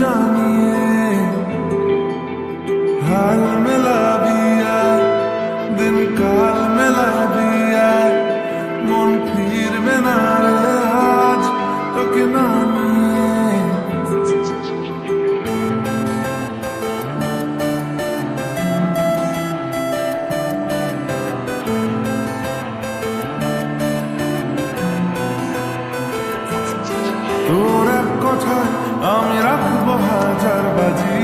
जानिए हाल मिला भी आए दिन काल मिला भी आए मन फिर में ना रे आज तो के नानिए তোর এক কথায় আমি রাখবো হাজার বাজি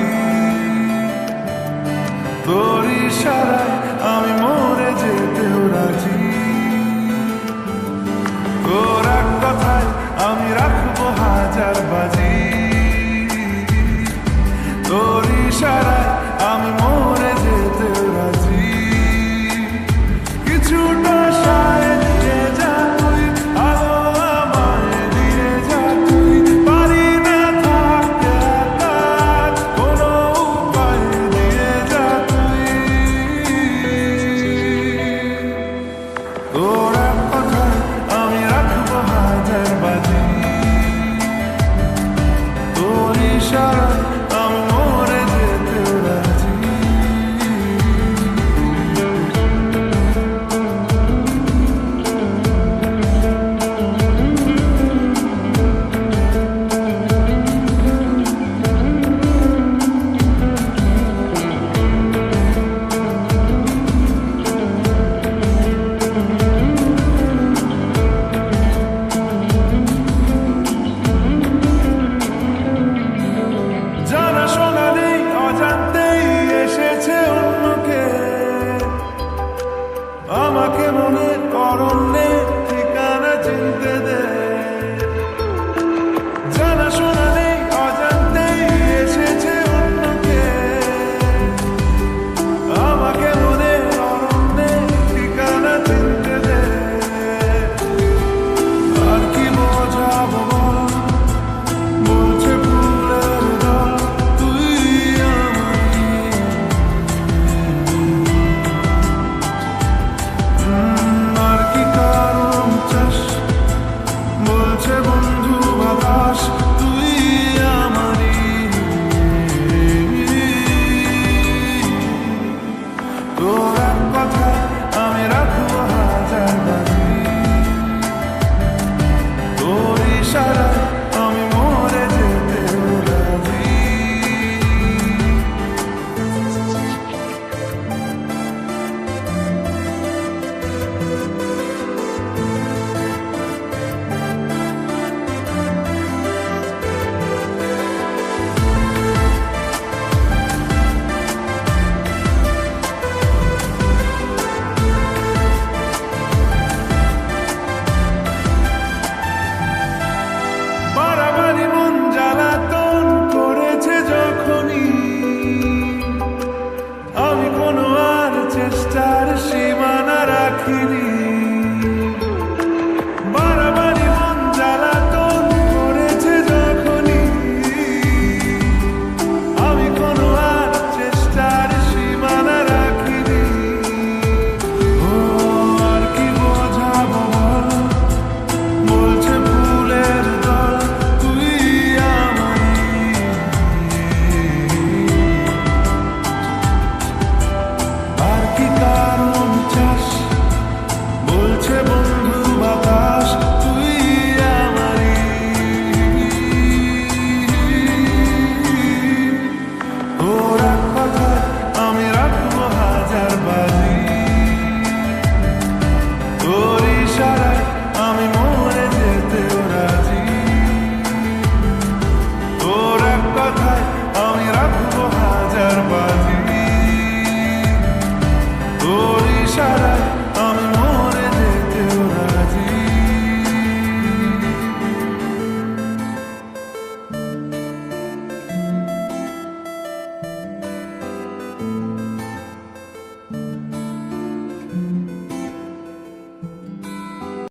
তোর ইশারায় আমি মরে যেতেও রাজি তোর এক কথায় আমি রাখবো হাজার বাজি তোর ইশারায় আমি মরে যেতেও রাজি কিছুটা সায় দিয়ে যা তুই আলো আমায় দিয়ে যা তুই পারি না থাকতে একা কোনো উপায় দিয়ে যা তুই তোর এক কথায় আমি রাখবো হাজার বাজি তোর ইশারায় আমি মরে যেতেও রাজি জানা শোনা নেই অজান্তেই এসেছে অন্যকে আমাকে মনে করণে ঠিকানা চিনতে দে জানা শোনা নেই অজান্তেই এসেছে অন্যকে আমাকে মনে করণে ঠিকানা চিনতে দে আর কি বোঝাবো বল বলছে ফুলের দল তুই আমারই আর কি কারণ চাস বলছে বন্ধু বাতাস তুই আমারই তোর এক কথায় আমি রাখবো হাজার বাজি তোর ইশারায় আমি মরে যেতেও রাজি বাড়াবাড়ি মন জ্বালাতন করেছে যখনই আমি কোনো আর চেষ্টার সীমানা রাখিনি বাড়াবাড়ি মন জ্বালাতন করেছে যখনই আমি কোনো আর চেষ্টার সীমানা রাখিনি ও আর কি বোঝাবো বল বলছে ফুলের দল তুই আমারই আর কি কারণ চাস বলছে বন্ধু বাতাস তুই আমারই তোর এক কথায় আমি রাখবো হাজার বাজি তোর